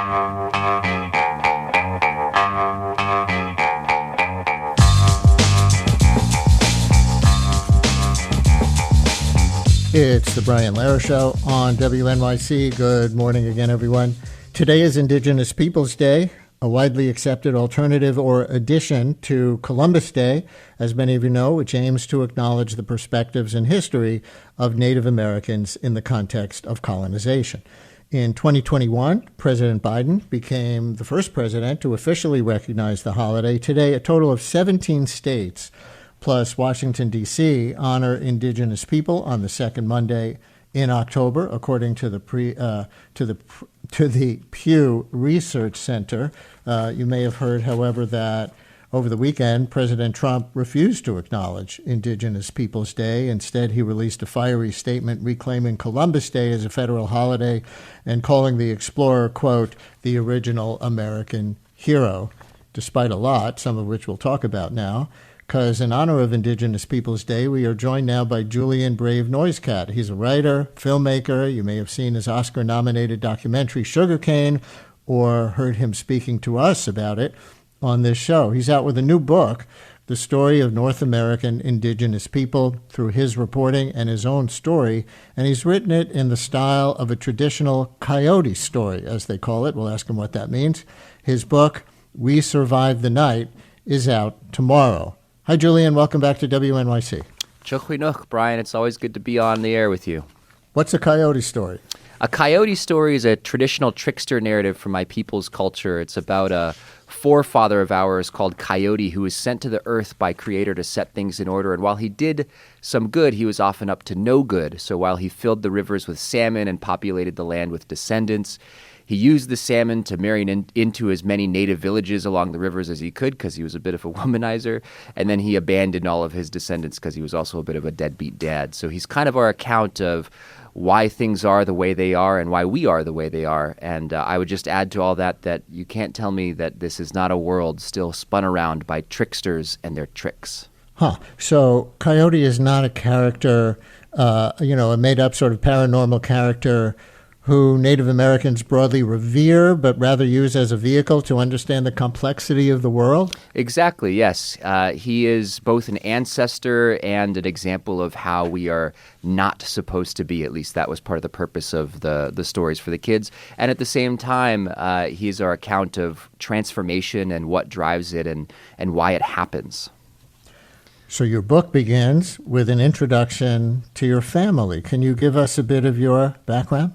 It's the Brian Lehrer Show on WNYC. Good morning again, everyone. Today is Indigenous Peoples Day, a widely accepted alternative or addition to Columbus Day, as many of you know, which aims to acknowledge the perspectives and history of Native Americans in the context of colonization. In 2021, President Biden became the first president to officially recognize the holiday. Today, a total of 17 states plus Washington, D.C., honor Indigenous people on the second Monday in October, according to the Pew Research Center. You may have heard, however, that over the weekend, President Trump refused to acknowledge Indigenous Peoples Day. Instead, he released a fiery statement reclaiming Columbus Day as a federal holiday and calling the explorer, quote, the original American hero, despite a lot, some of which we'll talk about now. Because in honor of Indigenous Peoples Day, we are joined now by Julian Brave Noisecat. He's a writer, filmmaker. You may have seen his Oscar-nominated documentary Sugarcane or heard him speaking to us about it on this show. He's out with a new book, The Story of North American Indigenous People, through his reporting and his own story, and he's written it in the style of a traditional coyote story, as they call it. We'll ask him what that means. His book, We Survived the Night, is out tomorrow. Hi, Julian. Welcome back to WNYC. Chuchwinuk, Brian. It's always good to be on the air with you. What's a coyote story? A coyote story is a traditional trickster narrative from my people's culture. It's about a forefather of ours called Coyote who was sent to the earth by Creator to set things in order. And while he did some good, he was often up to no good. So while he filled the rivers with salmon and populated the land with descendants, he used the salmon to marry into as many native villages along the rivers as he could because he was a bit of a womanizer. And then he abandoned all of his descendants because he was also a bit of a deadbeat dad. So he's kind of our account of why things are the way they are and why we are the way they are. And I would just add to all that you can't tell me that this is not a world still spun around by tricksters and their tricks. So Coyote is not a character, a made-up sort of paranormal character who Native Americans broadly revere, but rather use as a vehicle to understand the complexity of the world? Exactly, yes. He is both an ancestor and an example of how we are not supposed to be. At least that was part of the purpose of the stories for the kids. And at the same time, he is our account of transformation and what drives it and why it happens. So your book begins with an introduction to your family. Can you give us a bit of your background?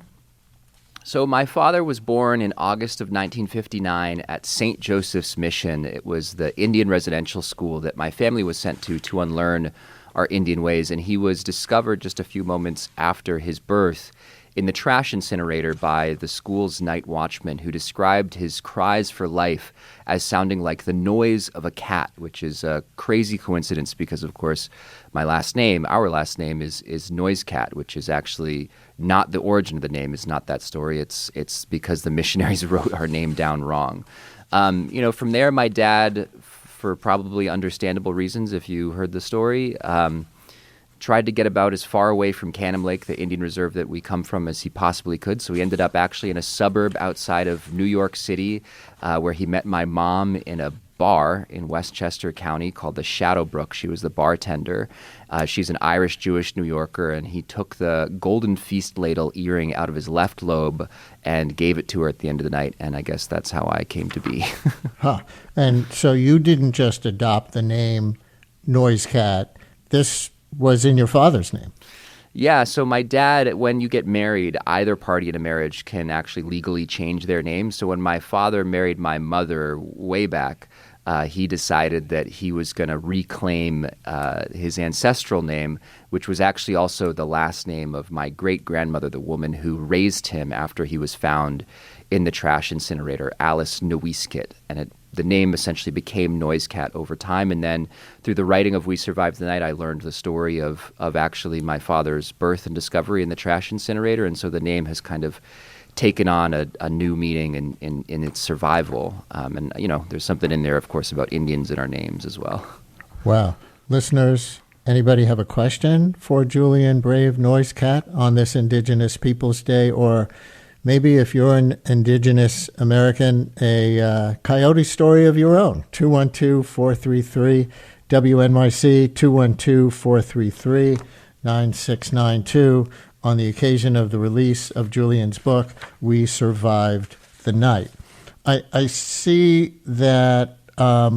So my father was born in August of 1959 at St. Joseph's Mission. It was the Indian residential school that my family was sent to unlearn our Indian ways. And he was discovered just a few moments after his birth in the trash incinerator by the school's night watchman, who described his cries for life as sounding like the noise of a cat, which is a crazy coincidence because, of course, our last name is Noisecat, which is actually not the origin of the name, is not that story. It's because the missionaries wrote our name down wrong. From there, my dad, for probably understandable reasons, if you heard the story, tried to get about as far away from Canham Lake, the Indian reserve that we come from, as he possibly could. So he ended up actually in a suburb outside of New York City, where he met my mom in a bar in Westchester County called the Shadowbrook. She was the bartender. She's an Irish Jewish New Yorker, and he took the golden feast ladle earring out of his left lobe and gave it to her at the end of the night. And I guess that's how I came to be. And so you didn't just adopt the name Noisecat. This was in your father's name. Yeah, so my dad, when you get married, either party in a marriage can actually legally change their name. So when my father married my mother way back, he decided that he was going to reclaim his ancestral name, which was actually also the last name of my great-grandmother, the woman who raised him after he was found in the trash incinerator, Alice Nowiskit. And the name essentially became Noisecat over time. And then through the writing of We Survived the Night, I learned the story of actually my father's birth and discovery in the trash incinerator. And so the name has kind of taken on a new meaning in its survival. And, there's something in there, of course, about Indians in our names as well. Wow. Listeners, anybody have a question for Julian Brave Noisecat on this Indigenous Peoples Day, or maybe if you're an Indigenous American, a coyote story of your own. 212-433-WNYC, 212-433-9692. On the occasion of the release of Julian's book, We Survived the Night. I see that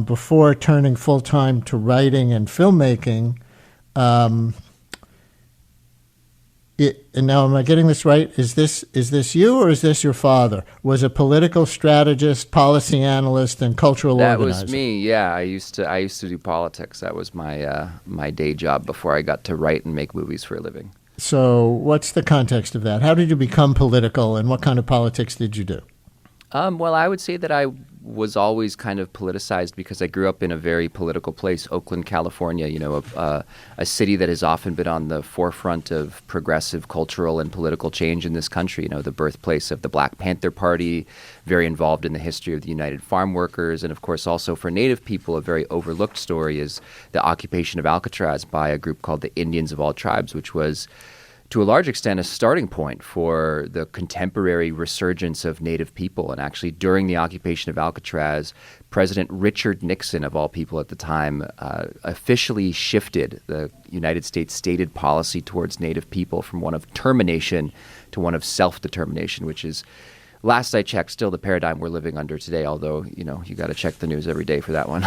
before turning full-time to writing and filmmaking, and now am I getting this right? Is this you or is this your father? Was a political strategist, policy analyst, and cultural organizer? That was me. Yeah, I used to do politics. That was my day job before I got to write and make movies for a living. So what's the context of that? How did you become political, and what kind of politics did you do? Well, I would say that I was always kind of politicized because I grew up in a very political place, Oakland, California, a city that has often been on the forefront of progressive cultural and political change in this country, the birthplace of the Black Panther Party, very involved in the history of the United Farm Workers, and of course also for Native people, a very overlooked story is the occupation of Alcatraz by a group called the Indians of All Tribes, which was to a large extent, a starting point for the contemporary resurgence of Native people. And actually, during the occupation of Alcatraz, President Richard Nixon, of all people at the time, officially shifted the United States' stated policy towards Native people from one of termination to one of self-determination, which is, last I checked, still the paradigm we're living under today, although, you got to check the news every day for that one.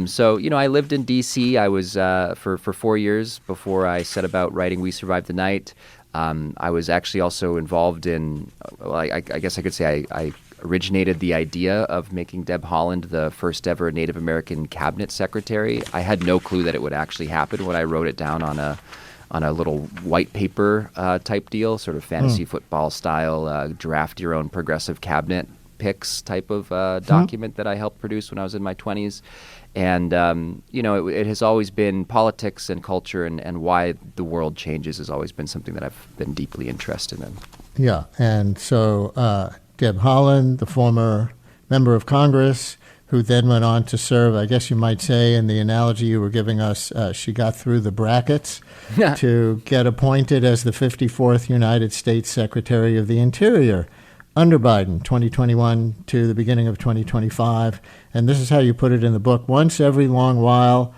So, I lived in D.C. I was for 4 years before I set about writing We Survived the Night. I was actually also involved in, I guess I could say I originated the idea of making Deb Haaland the first ever Native American cabinet secretary. I had no clue that it would actually happen when I wrote it down on a little white paper type deal, sort of fantasy football style, draft your own progressive cabinet picks type of document that I helped produce when I was in my 20s. And, it has always been politics and culture and why the world changes has always been something that I've been deeply interested in. Yeah. And so Deb Haaland, the former member of Congress, who then went on to serve, I guess you might say, in the analogy you were giving us, she got through the brackets to get appointed as the 54th United States Secretary of the Interior under Biden, 2021 to the beginning of 2025. And this is how you put it in the book. Once every long while,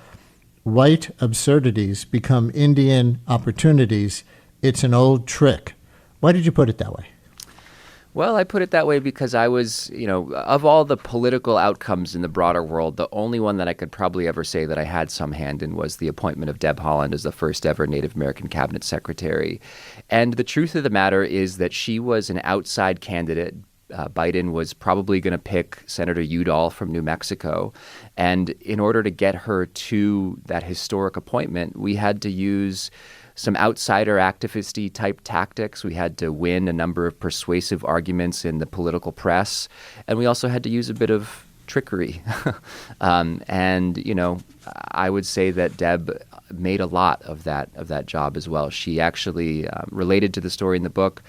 white absurdities become Indian opportunities. It's an old trick. Why did you put it that way? Well, I put it that way because I was, of all the political outcomes in the broader world, the only one that I could probably ever say that I had some hand in was the appointment of Deb Haaland as the first ever Native American cabinet secretary. And the truth of the matter is that she was an outside candidate. Biden was probably going to pick Senator Udall from New Mexico. And in order to get her to that historic appointment, we had to use some outsider activist-y type tactics. We had to win a number of persuasive arguments in the political press, and we also had to use a bit of trickery. I would say that Deb made a lot of that job as well. She actually, related to the story in the book,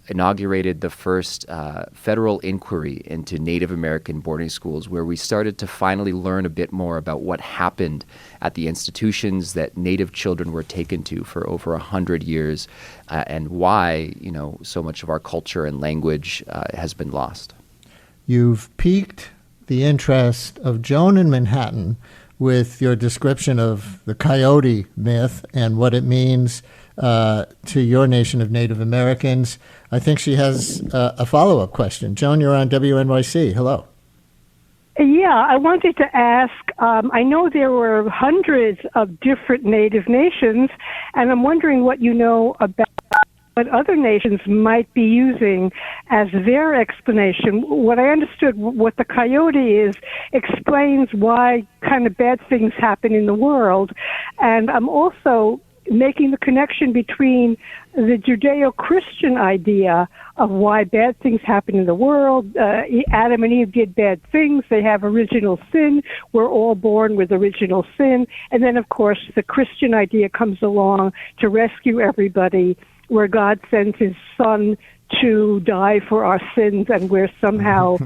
inaugurated the first federal inquiry into Native American boarding schools, where we started to finally learn a bit more about what happened at the institutions that Native children were taken to for over 100 years, and why so much of our culture and language has been lost. You've piqued the interest of Joan in Manhattan with your description of the coyote myth and what it means to your nation of Native Americans. I think she has a follow-up question. Joan, you're on WNYC. Hello. Yeah, I wanted to ask, I know there were hundreds of different Native nations, and I'm wondering what you know about what other nations might be using as their explanation. What I understood, what the coyote is, explains why kind of bad things happen in the world. And I'm also making the connection between the Judeo-Christian idea of why bad things happen in the world. Adam and Eve did bad things. They have original sin. We're all born with original sin. And then, of course, the Christian idea comes along to rescue everybody, where God sends his son to die for our sins, and we're somehow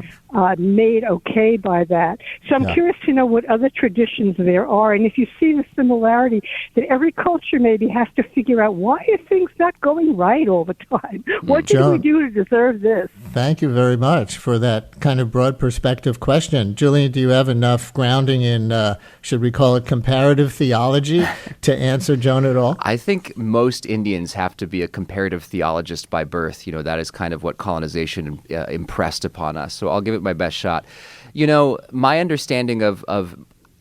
made okay by that. So I'm curious to know what other traditions there are, and if you see the similarity that every culture maybe has to figure out, why are things not going right all the time? What did we do to deserve this? Thank you very much for that kind of broad perspective question. Julian, do you have enough grounding in, should we call it comparative theology, to answer Joan at all? I think most Indians have to be a comparative theologist by birth. You know, that is kind of what colonization impressed upon us. So I'll give it my best shot. You know, my understanding of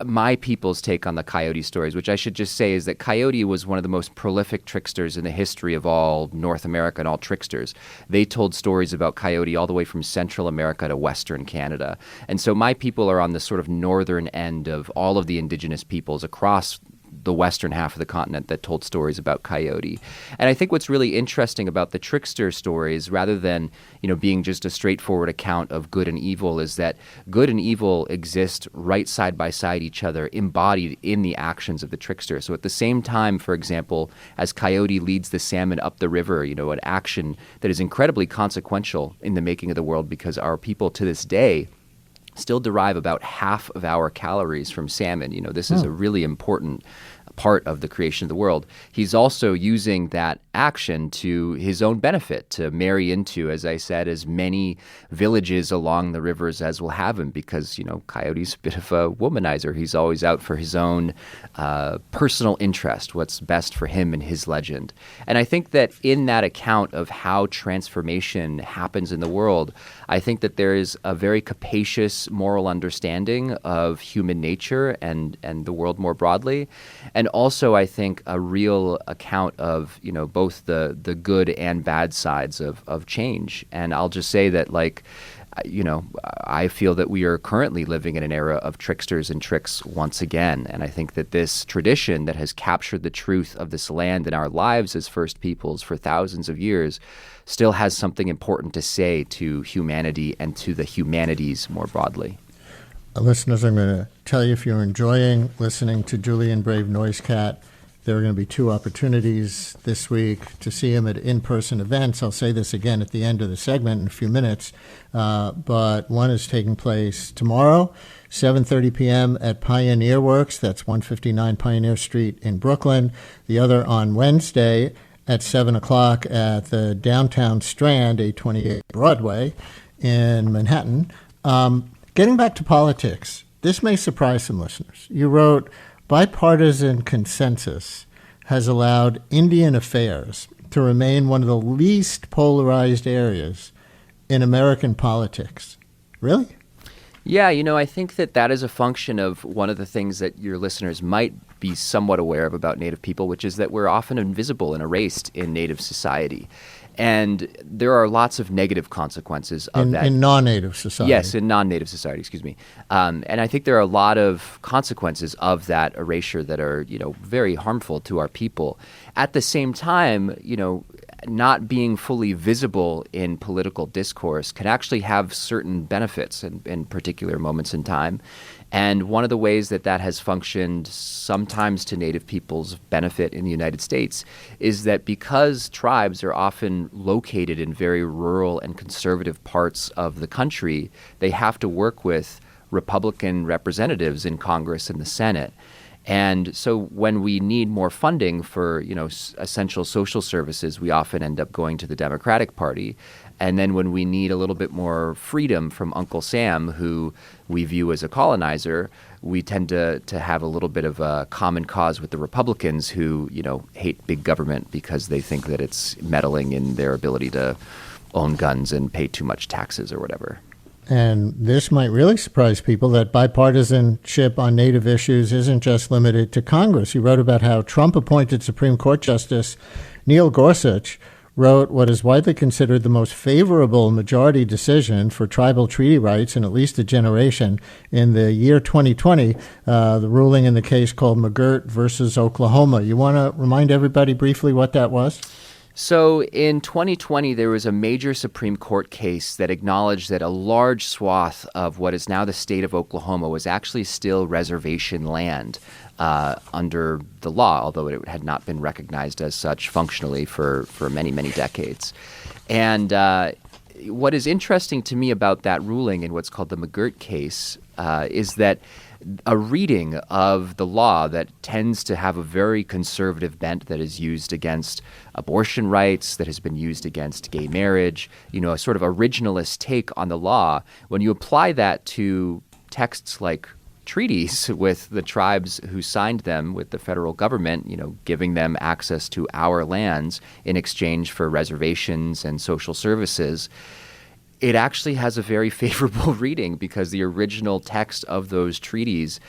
my people's take on the Coyote stories, which I should just say is that Coyote was one of the most prolific tricksters in the history of all North America and all tricksters. They told stories about Coyote all the way from Central America to Western Canada. And so my people are on the sort of northern end of all of the indigenous peoples across the western half of the continent that told stories about Coyote. And I think what's really interesting about the trickster stories, rather than, you know, being just a straightforward account of good and evil, is that good and evil exist right side by side each other, embodied in the actions of the trickster. So at the same time, for example, as Coyote leads the salmon up the river, you know, an action that is incredibly consequential in the making of the world, because our people to this day still derive about half of our calories from salmon. You know, this is a really important part of the creation of the world. He's also using that action to his own benefit, to marry into, as I said, as many villages along the rivers as will have him, because, you know, Coyote's a bit of a womanizer. He's always out for his own personal interest, what's best for him and his legend. And I think that in that account of how transformation happens in the world, I think that there is a very capacious moral understanding of human nature and the world more broadly. And also, I think, a real account of, you know, both the good and bad sides of change. And I'll just say that, like, you know, I feel that we are currently living in an era of tricksters and tricks once again. And I think that this tradition that has captured the truth of this land in our lives as First Peoples for thousands of years still has something important to say to humanity and to the humanities more broadly. Listeners, I'm going to tell you, if you're enjoying listening to Julian Brave Noisecat, there are going to be two opportunities this week to see him at in-person events. I'll say this again at the end of the segment in a few minutes, but one is taking place tomorrow, 7:30 p.m. at Pioneer Works. That's 159 Pioneer Street in Brooklyn. The other on Wednesday at 7 o'clock at the Downtown Strand, 828 Broadway in Manhattan. Getting back to politics, this may surprise some listeners. You wrote, bipartisan consensus has allowed Indian affairs to remain one of the least polarized areas in American politics. Really? Yeah, you know, I think that is a function of one of the things that your listeners might be somewhat aware of about Native people, which is that we're often invisible and erased in Native society. And there are lots of negative consequences of that. In non-Native society. Yes, in non-Native society, excuse me. And I think there are a lot of consequences of that erasure that are, you know, very harmful to our people. At the same time, you know, not being fully visible in political discourse can actually have certain benefits in particular moments in time. And one of the ways that has functioned sometimes to Native people's benefit in the United States is that because tribes are often located in very rural and conservative parts of the country, they have to work with Republican representatives in Congress and the Senate. And so when we need more funding for, you know, essential social services, we often end up going to the Democratic Party. And then when we need a little bit more freedom from Uncle Sam, who we view as a colonizer, we tend to have a little bit of a common cause with the Republicans, who, you know, hate big government because they think that it's meddling in their ability to own guns and pay too much taxes or whatever. And this might really surprise people, that bipartisanship on Native issues isn't just limited to Congress. You wrote about how Trump-appointed Supreme Court Justice Neil Gorsuch wrote what is widely considered the most favorable majority decision for tribal treaty rights in at least a generation in the year 2020, the ruling in the case called McGirt versus Oklahoma. You want to remind everybody briefly what that was? So in 2020, there was a major Supreme Court case that acknowledged that a large swath of what is now the state of Oklahoma was actually still reservation land under the law, although it had not been recognized as such functionally for many, many decades. And what is interesting to me about that ruling in what's called the McGirt case is that a reading of the law that tends to have a very conservative bent that is used against abortion rights, that has been used against gay marriage, a sort of originalist take on the law, when you apply that to texts like treaties with the tribes who signed them with the federal government, giving them access to our lands in exchange for reservations and social services, it actually has a very favorable reading because the original text of those treaties,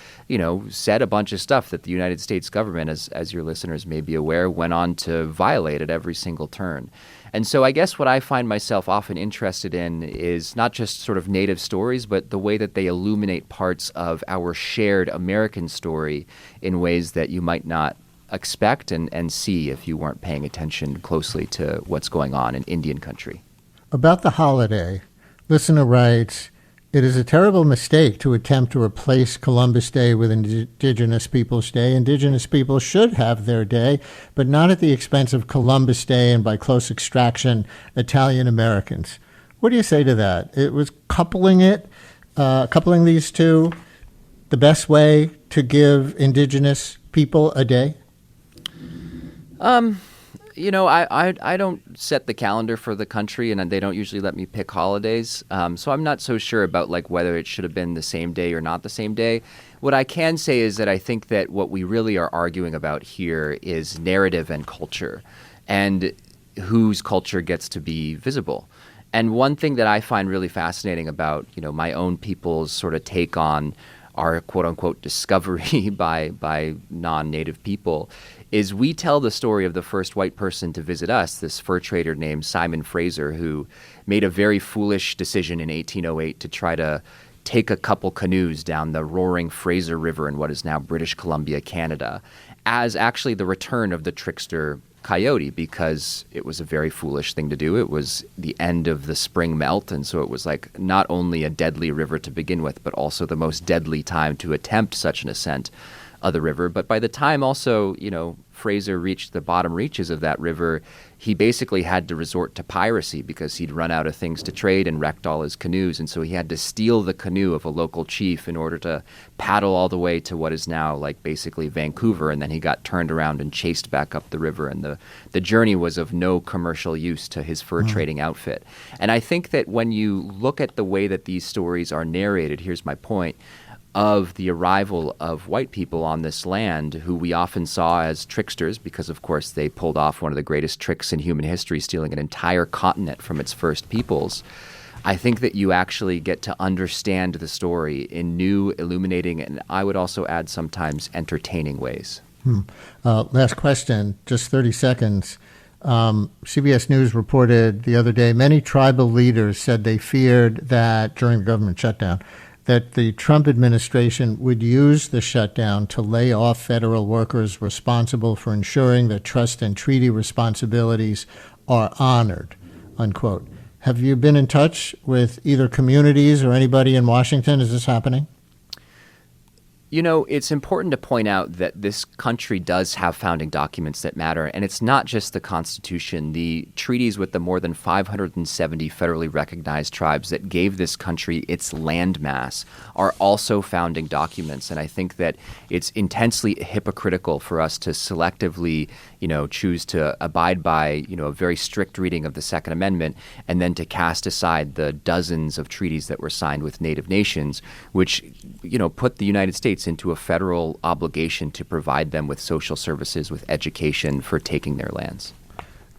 said a bunch of stuff that the United States government, as your listeners may be aware, went on to violate at every single turn. And so I guess what I find myself often interested in is not just sort of native stories, but the way that they illuminate parts of our shared American story in ways that you might not expect and see if you weren't paying attention closely to what's going on in Indian country. About the holiday, listener writes, "It is a terrible mistake to attempt to replace Columbus Day with Indigenous Peoples Day. Indigenous people should have their day, but not at the expense of Columbus Day and, by close extraction, Italian Americans." What do you say to that? It was coupling these two, the best way to give Indigenous people a day? I don't set the calendar for the country, and they don't usually let me pick holidays. So I'm not so sure about whether it should have been the same day or not the same day. What I can say is that I think that what we really are arguing about here is narrative and culture, and whose culture gets to be visible. And one thing that I find really fascinating about my own people's sort of take on our quote-unquote discovery by non-native people is we tell the story of the first white person to visit us, this fur trader named Simon Fraser, who made a very foolish decision in 1808 to try to take a couple canoes down the roaring Fraser River in what is now British Columbia, Canada, as actually the return of the trickster coyote, because it was a very foolish thing to do. It was the end of the spring melt, and so it was not only a deadly river to begin with, but also the most deadly time to attempt such an ascent of the river. But by the time also, Fraser reached the bottom reaches of that river, he basically had to resort to piracy because he'd run out of things to trade and wrecked all his canoes. And so he had to steal the canoe of a local chief in order to paddle all the way to what is now basically Vancouver. And then he got turned around and chased back up the river. And the journey was of no commercial use to his fur trading outfit. And I think that when you look at the way that these stories are narrated, here's my point, of the arrival of white people on this land, who we often saw as tricksters because, of course, they pulled off one of the greatest tricks in human history, stealing an entire continent from its first peoples. I think that you actually get to understand the story in new, illuminating, and I would also add sometimes entertaining ways. Last question, just 30 seconds. CBS News reported the other day many tribal leaders said they feared that during the government shutdown, that the Trump administration would use the shutdown to lay off federal workers responsible for ensuring that trust and treaty responsibilities are honored, unquote. Have you been in touch with either communities or anybody in Washington? Is this happening? It's important to point out that this country does have founding documents that matter, and it's not just the Constitution. The treaties with the more than 570 federally recognized tribes that gave this country its landmass are also founding documents, and I think that it's intensely hypocritical for us to selectively, choose to abide by, a very strict reading of the Second Amendment and then to cast aside the dozens of treaties that were signed with Native nations, which, put the United States into a federal obligation to provide them with social services, with education for taking their lands.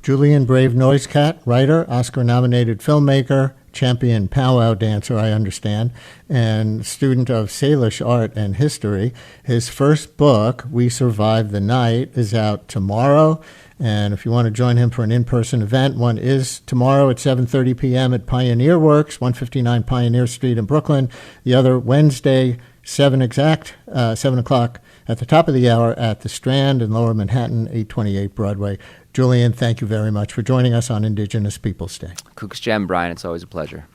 Julian Brave Noisecat, writer, Oscar-nominated filmmaker, champion powwow dancer, I understand, and student of Salish art and history. His first book, We Survived the Night, is out tomorrow. And if you want to join him for an in-person event, one is tomorrow at 7:30 p.m. at Pioneer Works, 159 Pioneer Street in Brooklyn. The other Wednesday, 7 o'clock at the top of the hour at the Strand in Lower Manhattan, 828 Broadway. Julian, thank you very much for joining us on Indigenous Peoples Day. Kuk's Gem, Brian. It's always a pleasure.